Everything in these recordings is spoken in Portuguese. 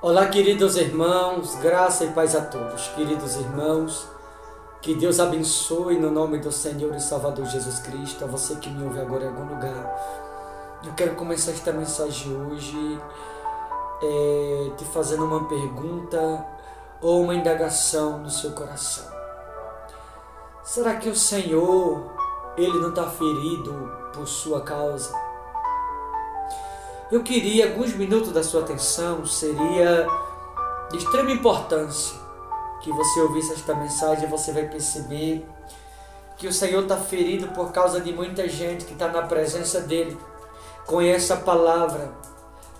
Olá, queridos irmãos, graça e paz a todos. Queridos irmãos, que Deus abençoe no nome do Senhor e Salvador Jesus Cristo. A você que me ouve agora em algum lugar, eu quero começar esta mensagem hoje te fazendo uma pergunta ou uma indagação no seu coração. Será que o Senhor, Ele não está ferido por sua causa? Eu queria alguns minutos da sua atenção, seria de extrema importância que você ouvisse esta mensagem e você vai perceber que o Senhor está ferido por causa de muita gente que está na presença dEle, conhece a palavra,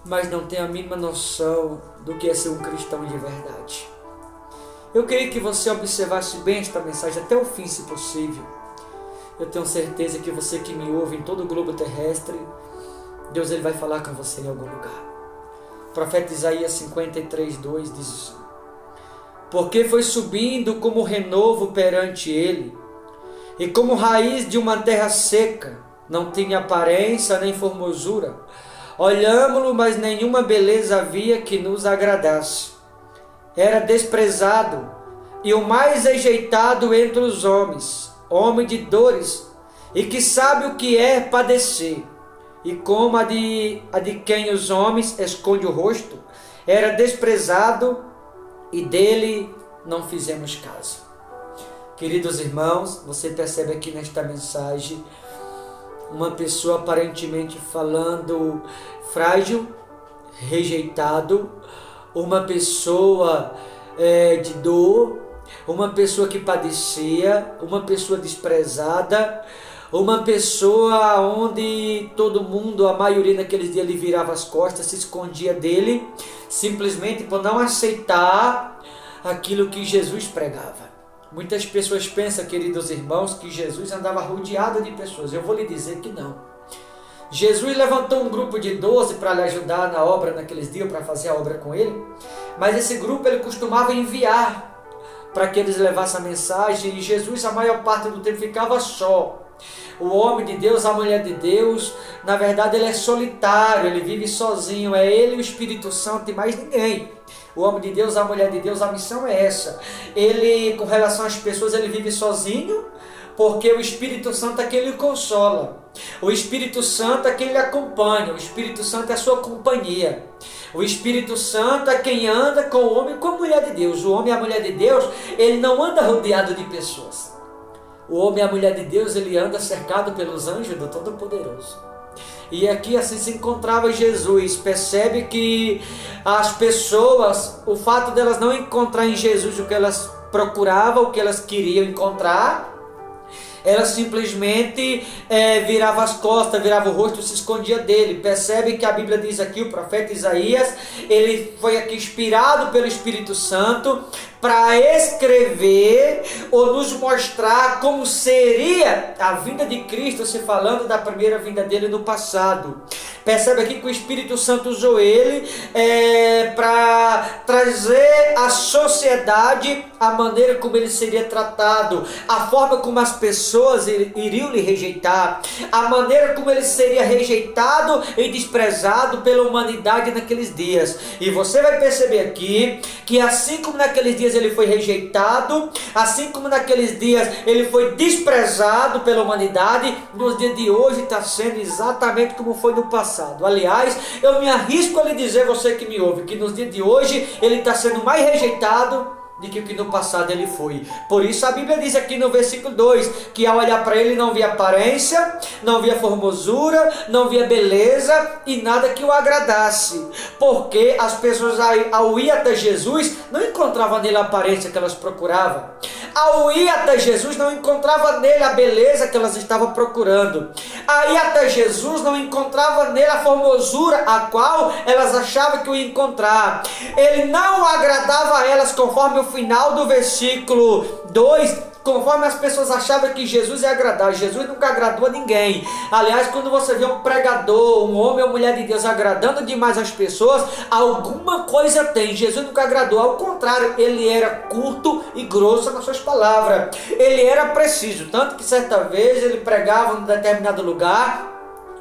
mas não tem a mínima noção do que é ser um cristão de verdade. Eu queria que você observasse bem esta mensagem até o fim, se possível. Eu tenho certeza que você que me ouve em todo o globo terrestre, Deus ele vai falar com você em algum lugar. O profeta Isaías 53:2 diz assim: porque foi subindo como renovo perante ele, e como raiz de uma terra seca, não tinha aparência nem formosura. Olhámo-lo, mas nenhuma beleza havia que nos agradasse. Era desprezado e o mais rejeitado entre os homens, homem de dores, e que sabe o que é padecer. E como a de quem os homens esconde o rosto, era desprezado e dele não fizemos caso. Queridos irmãos, você percebe aqui nesta mensagem uma pessoa aparentemente falando frágil, rejeitado, uma pessoa de dor, uma pessoa que padecia, uma pessoa desprezada, uma pessoa onde todo mundo, a maioria naqueles dias, ele virava as costas, se escondia dele, simplesmente por não aceitar aquilo que Jesus pregava. Muitas pessoas pensam, queridos irmãos, que Jesus andava rodeado de pessoas. Eu vou lhe dizer que não. Jesus levantou um grupo de 12 para lhe ajudar na obra naqueles dias, para fazer a obra com ele, mas esse grupo ele costumava enviar para que eles levassem a mensagem, e Jesus a maior parte do tempo ficava só. O homem de Deus, a mulher de Deus, na verdade ele é solitário, ele vive sozinho, é ele e o Espírito Santo e mais ninguém. O homem de Deus, a mulher de Deus, a missão é essa. Ele, com relação às pessoas, ele vive sozinho, porque o Espírito Santo é quem ele consola. O Espírito Santo é quem ele acompanha, o Espírito Santo é a sua companhia. O Espírito Santo é quem anda com o homem e com a mulher de Deus. O homem e a mulher de Deus, ele não anda rodeado de pessoas. O homem e a mulher de Deus, ele anda cercado pelos anjos do Todo-Poderoso. E aqui assim se encontrava Jesus. Percebe que as pessoas, o fato delas não encontrar em Jesus o que elas procuravam, o que elas queriam encontrar, ela simplesmente virava as costas, virava o rosto, se escondia dele. Percebe que a Bíblia diz aqui, o profeta Isaías, ele foi aqui inspirado pelo Espírito Santo para escrever ou nos mostrar como seria a vinda de Cristo, se falando da primeira vinda dele no passado. Percebe aqui que o Espírito Santo usou ele para trazer à sociedade a maneira como ele seria tratado, a forma como as pessoas iriam lhe rejeitar, a maneira como ele seria rejeitado e desprezado pela humanidade naqueles dias. E você vai perceber aqui que assim como naqueles dias ele foi rejeitado, assim como naqueles dias ele foi desprezado pela humanidade, nos dias de hoje está sendo exatamente como foi no passado. Aliás, eu me arrisco a lhe dizer, você que me ouve, que nos dias de hoje ele está sendo mais rejeitado do que o que no passado ele foi. Por isso a Bíblia diz aqui no versículo 2, que ao olhar para ele não via aparência, não via formosura, não via beleza e nada que o agradasse. Porque as pessoas ao ir até Jesus não encontravam nele a aparência que elas procuravam. Ao ir até Jesus não encontrava nele a beleza que elas estavam procurando. Aí até Jesus não encontrava nele a formosura a qual elas achavam que o ia encontrar. Ele não agradava a elas, conforme o final do versículo 2, conforme as pessoas achavam que Jesus ia agradar. Jesus nunca agradou a ninguém. Aliás, quando você vê um pregador, um homem ou mulher de Deus agradando demais as pessoas, alguma coisa tem. Jesus nunca agradou. Ao contrário, ele era curto e grosso nas suas palavras. Ele era preciso. Tanto que certa vez ele pregava em um determinado lugar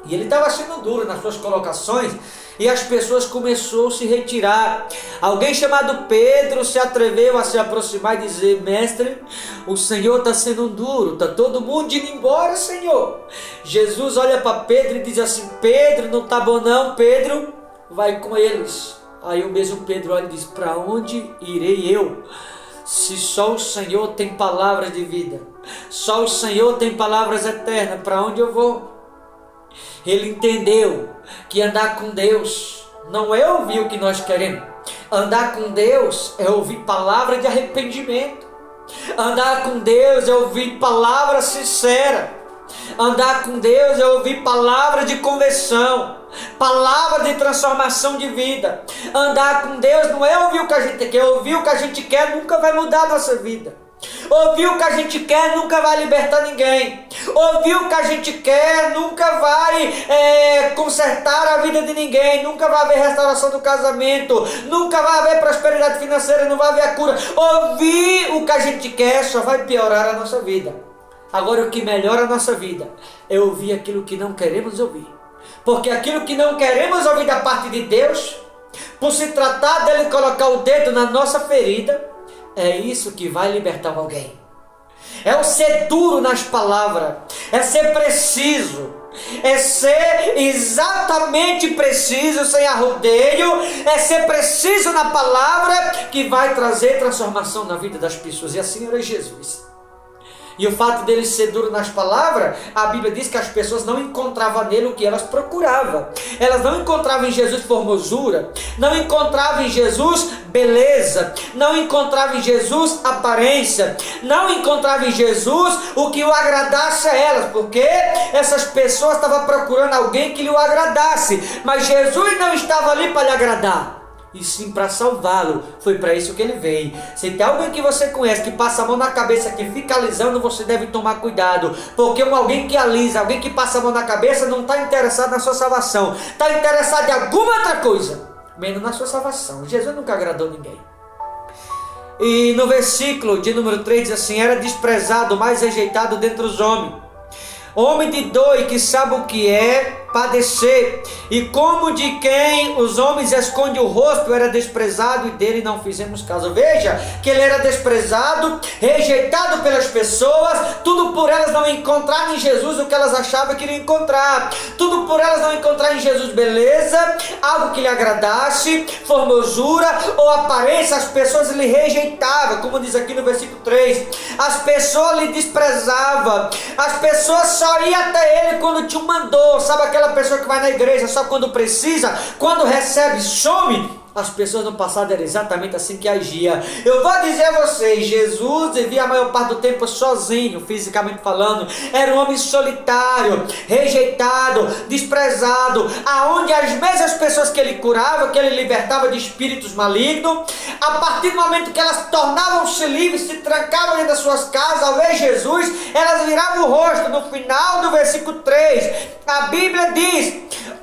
e ele estava sendo duro nas suas colocações. E as pessoas começaram a se retirar. Alguém chamado Pedro se atreveu a se aproximar e dizer: mestre, o Senhor está sendo duro, está todo mundo indo embora, Senhor. Jesus olha para Pedro e diz assim: Pedro, não está bom não, Pedro, vai com eles. Aí o mesmo Pedro olha e diz: para onde irei eu? Se só o Senhor tem palavras de vida, só o Senhor tem palavras eternas, para onde eu vou? Ele entendeu que andar com Deus não é ouvir o que nós queremos. Andar com Deus é ouvir palavra de arrependimento. Andar com Deus é ouvir palavra sincera. Andar com Deus é ouvir palavra de conversão, palavra de transformação de vida. Andar com Deus não é ouvir o que a gente quer. Ouvir o que a gente quer nunca vai mudar a nossa vida. Ouvir o que a gente quer nunca vai libertar ninguém. Ouvir o que a gente quer nunca vai consertar a vida de ninguém. Nunca vai haver restauração do casamento. Nunca vai haver prosperidade financeira. Não vai haver a cura. Ouvir o que a gente quer só vai piorar a nossa vida. Agora, o que melhora a nossa vida é ouvir aquilo que não queremos ouvir. Porque aquilo que não queremos ouvir da parte de Deus, por se tratar dele colocar o dedo na nossa ferida, é isso que vai libertar alguém. É o ser duro nas palavras, é ser preciso, é ser exatamente preciso, sem arrodeio, é ser preciso na palavra que vai trazer transformação na vida das pessoas. E assim era Jesus. E o fato dele ser duro nas palavras, a Bíblia diz que as pessoas não encontravam nele o que elas procuravam. Elas não encontravam em Jesus formosura, não encontravam em Jesus beleza, não encontravam em Jesus aparência, não encontravam em Jesus o que o agradasse a elas, porque essas pessoas estavam procurando alguém que lhe agradasse, mas Jesus não estava ali para lhe agradar, e sim para salvá-lo. Foi para isso que ele veio. Se tem alguém que você conhece que passa a mão na cabeça, que fica alisando, você deve tomar cuidado, porque alguém que alisa, alguém que passa a mão na cabeça, não está interessado na sua salvação, está interessado em alguma outra coisa, menos na sua salvação. Jesus nunca agradou ninguém. E no versículo de número 3 diz assim: era desprezado, mais rejeitado dentre os homens, homem de dor e que sabe o que é padecer, e como de quem os homens escondem o rosto, era desprezado e dele não fizemos caso. Veja que ele era desprezado, rejeitado pelas pessoas, tudo por elas não encontrar em Jesus o que elas achavam que iriam encontrar, tudo por elas não encontrar em Jesus beleza, algo que lhe agradasse, formosura ou aparência. As pessoas lhe rejeitavam, como diz aqui no versículo 3, as pessoas lhe desprezavam, as pessoas só iam até ele quando te mandou. Sabe aquela pessoa que vai na igreja só quando precisa, quando recebe, some? As pessoas no passado eram exatamente assim que agia. Eu vou dizer a vocês, Jesus vivia a maior parte do tempo sozinho, fisicamente falando. Era um homem solitário, rejeitado, desprezado, aonde as mesmas pessoas que ele curava, que ele libertava de espíritos malignos, a partir do momento que elas tornavam-se livres, se trancavam dentro das suas casas, ao ver Jesus, elas viravam o rosto. No final do versículo 3, a Bíblia diz: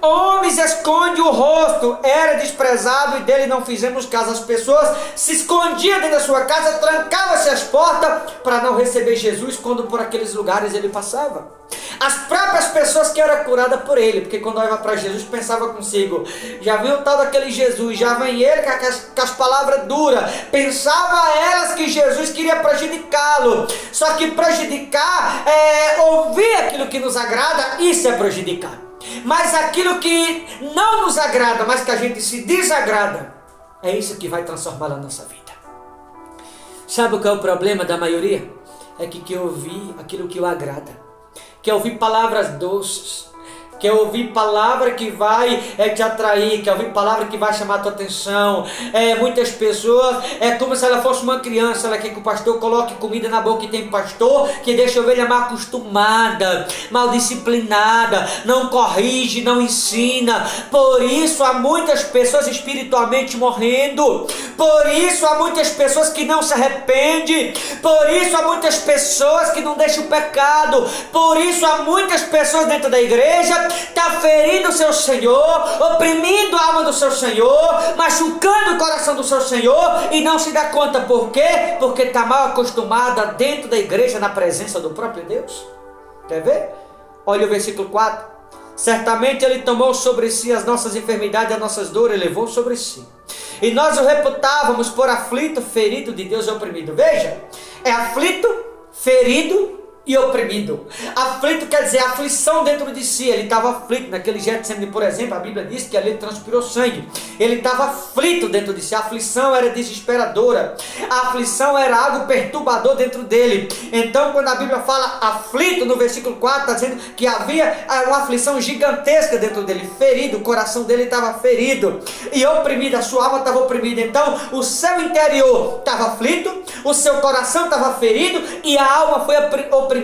homens esconde o rosto, era desprezado e dele não fizemos caso. As pessoas se escondiam dentro da sua casa, trancavam-se as portas para não receber Jesus quando por aqueles lugares ele passava. As próprias pessoas que eram curadas por ele, porque quando olhava para Jesus pensava consigo: já vem o tal daquele Jesus, já vem ele com as palavras duras. Pensava elas que Jesus queria prejudicá-lo. Só que prejudicar é ouvir aquilo que nos agrada, isso é prejudicar. Mas aquilo que não nos agrada, mas que a gente se desagrada, é isso que vai transformar a nossa vida. Sabe o que é o problema da maioria? É que quer ouvir aquilo que o agrada, quer ouvir palavras doces, quer ouvir palavra que vai te atrair, quer ouvir palavra que vai chamar a tua atenção. Muitas pessoas, é como se ela fosse uma criança, ela quer que o pastor coloque comida na boca, e tem pastor que deixa a ovelha mal acostumada, mal disciplinada, não corrige, não ensina. Por isso há muitas pessoas espiritualmente morrendo, por isso há muitas pessoas que não se arrependem, por isso há muitas pessoas que não deixam o pecado, por isso há muitas pessoas dentro da igreja está ferindo o seu Senhor, oprimindo a alma do seu Senhor, machucando o coração do seu Senhor e não se dá conta. Por quê? Porque está mal acostumada dentro da igreja, na presença do próprio Deus. Quer ver? Olha o versículo 4. Certamente Ele tomou sobre si as nossas enfermidades, as nossas dores, Ele levou sobre si. E nós o reputávamos por aflito, ferido de Deus e oprimido. Veja, é aflito, ferido e oprimido. Aflito quer dizer aflição dentro de si. Ele estava aflito. Naquele Getsemane, por exemplo, a Bíblia diz que ali ele transpirou sangue. Ele estava aflito dentro de si. A aflição era desesperadora. A aflição era algo perturbador dentro dele. Então, quando a Bíblia fala aflito, no versículo 4, está dizendo que havia uma aflição gigantesca dentro dele. Ferido, o coração dele estava ferido. E oprimido, a sua alma estava oprimida. Então, o seu interior estava aflito, o seu coração estava ferido e a alma foi oprimida.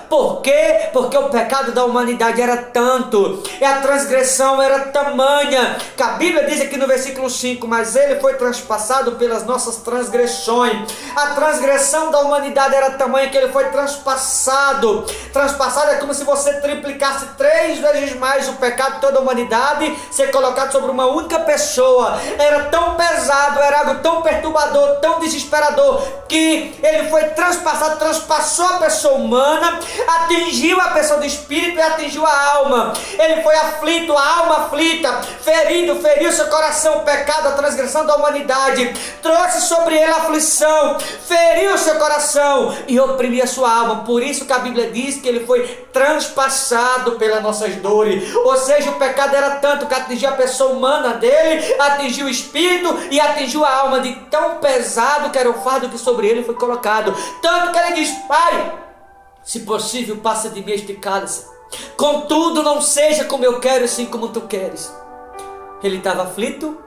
Por quê? Porque o pecado da humanidade era tanto, e a transgressão era tamanha, que a Bíblia diz aqui no versículo 5, mas ele foi transpassado pelas nossas transgressões. A transgressão da humanidade era tamanha que ele foi transpassado. Transpassado é como se você triplicasse 3 vezes mais o pecado de toda a humanidade, ser colocado sobre uma única pessoa. Era tão pesado, era algo tão perturbador, tão desesperador, que ele foi transpassado, transpassou a pessoa humana, atingiu a pessoa do espírito e atingiu a alma. Ele foi aflito, a alma aflita, ferido, feriu seu coração, o pecado, a transgressão da humanidade, trouxe sobre ele a aflição, feriu seu coração e oprimiu a sua alma. Por isso que a Bíblia diz que ele foi transpassado pelas nossas dores. Ou seja, o pecado era tanto que atingiu a pessoa humana dele, atingiu o espírito e atingiu a alma, de tão pesado que era o fardo que sobre ele foi colocado. Tanto que ele diz: Pai, se possível, passa de mim este cálice, contudo não seja como eu quero, sim como tu queres. Ele estava aflito,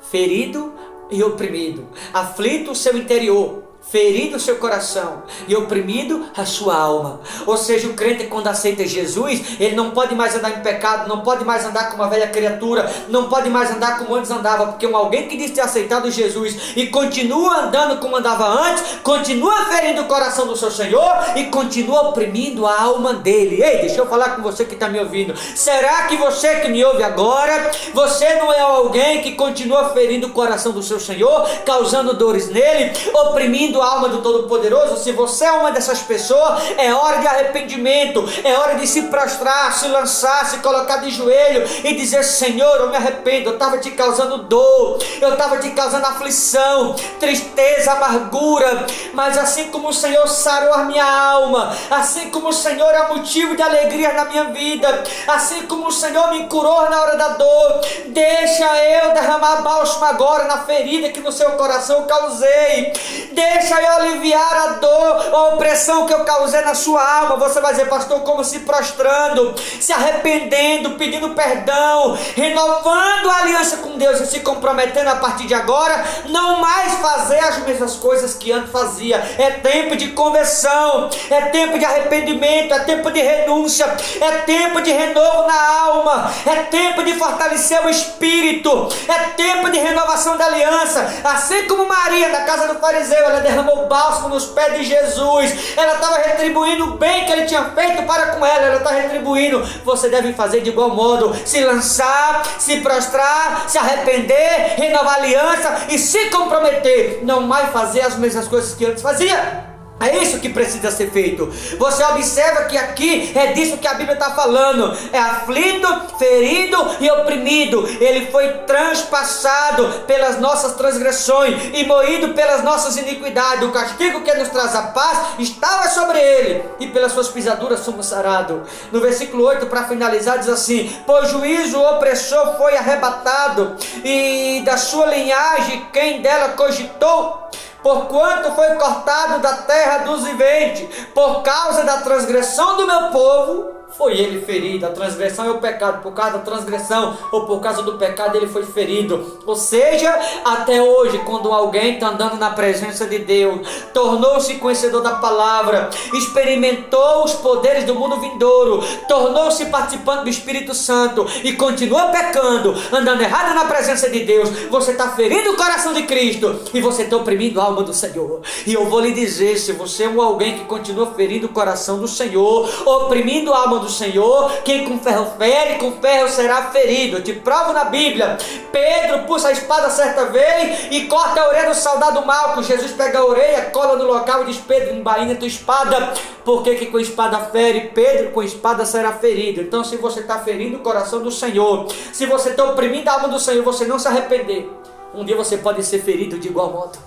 ferido e oprimido. Aflito o seu interior, ferido o seu coração e oprimido a sua alma. Ou seja, o crente, quando aceita Jesus, ele não pode mais andar em pecado, não pode mais andar como uma velha criatura, não pode mais andar como antes andava, porque alguém que diz ter aceitado Jesus e continua andando como andava antes, continua ferindo o coração do seu Senhor e continua oprimindo a alma dele. Ei, deixa eu falar com você que está me ouvindo. Será que você que me ouve agora, você não é alguém que continua ferindo o coração do seu Senhor, causando dores nele, oprimindo a alma do Todo-Poderoso? Se você é uma dessas pessoas, é hora de arrependimento, é hora de se prostrar, se lançar, se colocar de joelho e dizer: Senhor, eu me arrependo, eu estava te causando dor, eu estava te causando aflição, tristeza, amargura, mas assim como o Senhor sarou a minha alma, assim como o Senhor é motivo de alegria na minha vida, assim como o Senhor me curou na hora da dor, deixa eu derramar bálsamo agora na ferida que no seu coração eu causei, deixa eu aliviar a dor, a opressão que eu causei na sua alma. Você vai dizer: pastor, como? Se prostrando, se arrependendo, pedindo perdão, renovando a aliança com Deus e se comprometendo a partir de agora, não mais fazer as mesmas coisas que antes fazia. É tempo de conversão, é tempo de arrependimento, é tempo de renúncia, é tempo de renovo na alma, é tempo de fortalecer o espírito, é tempo de renovação da aliança. Assim como Maria na casa do fariseu, ela derramou bálsamo nos pés de Jesus, ela estava retribuindo o bem que ele tinha feito para com ela, ela está retribuindo. Você deve fazer de igual modo, se lançar, se prostrar, se arrepender, renovar a aliança e se comprometer, não mais fazer as mesmas coisas que antes fazia. É isso que precisa ser feito. Você observa que aqui é disso que a Bíblia está falando. É aflito, ferido e oprimido. Ele foi transpassado pelas nossas transgressões e moído pelas nossas iniquidades. O castigo que nos traz a paz estava sobre ele, e pelas suas pisaduras somos sarados. No versículo 8, para finalizar, diz assim: pois juízo o opressor foi arrebatado, e da sua linhagem quem dela cogitou? Porquanto foi cortado da terra dos viventes, por causa da transgressão do meu povo, foi ele ferido. A transgressão é o pecado. Por causa da transgressão ou por causa do pecado ele foi ferido. Ou seja, até hoje, quando alguém está andando na presença de Deus, tornou-se conhecedor da palavra, experimentou os poderes do mundo vindouro, tornou-se participante do Espírito Santo e continua pecando, andando errado na presença de Deus, você está ferindo o coração de Cristo e você está oprimindo a alma do Senhor. E eu vou lhe dizer, se você é alguém que continua ferindo o coração do Senhor, oprimindo a alma do Senhor, quem com ferro fere, com ferro será ferido. Eu te provo na Bíblia. Pedro puxa a espada certa vez e corta a orelha do soldado Malco. Jesus pega a orelha, cola no local e diz: Pedro, embainha tua espada, porque que com espada fere, Pedro com espada será ferido. Então, se você está ferindo o coração do Senhor, se você está oprimindo a alma do Senhor, você não se arrepender, um dia você pode ser ferido de igual modo.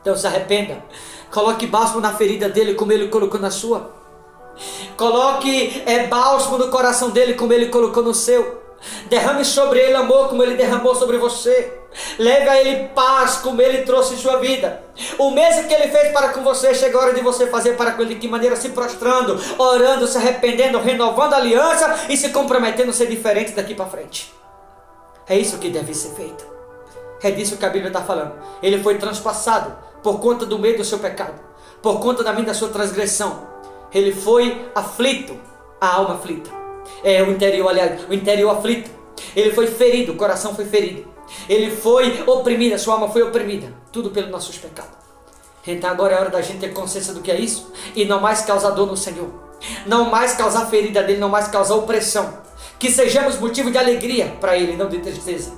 Então se arrependa, coloque bálsamo na ferida dele como ele colocou na sua, coloque bálsamo no coração dele como ele colocou no seu, derrame sobre ele amor como ele derramou sobre você, leve a ele paz como ele trouxe em sua vida. O mesmo que ele fez para com você, chega a hora de você fazer para com ele. De que maneira? Se prostrando, orando, se arrependendo, renovando a aliança e se comprometendo a ser diferente daqui para frente. É isso que deve ser feito. É disso que a Bíblia está falando. Ele foi transpassado por conta do medo do seu pecado, por conta da minha da sua transgressão. Ele foi aflito, a alma aflita. O interior, aliás, o interior aflito. Ele foi ferido, o coração foi ferido. Ele foi oprimido, a sua alma foi oprimida. Tudo pelos nossos pecados. Então agora é hora da gente ter consciência do que é isso e não mais causar dor no Senhor. Não mais causar ferida dele, não mais causar opressão. Que sejamos motivo de alegria para ele, não de tristeza.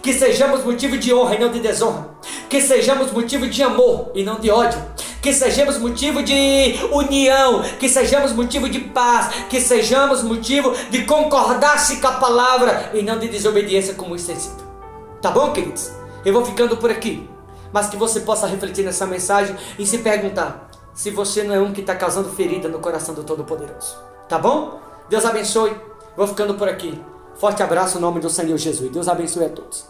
Que sejamos motivo de honra e não de desonra. Que sejamos motivo de amor e não de ódio. Que sejamos motivo de união. Que sejamos motivo de paz. Que sejamos motivo de concordar-se com a palavra e não de desobediência como isso tem sido. Tá bom, queridos? Eu vou ficando por aqui. Mas que você possa refletir nessa mensagem e se perguntar se você não é um que está causando ferida no coração do Todo-Poderoso. Tá bom? Deus abençoe. Vou ficando por aqui. Forte abraço em nome do Senhor Jesus. Deus abençoe a todos.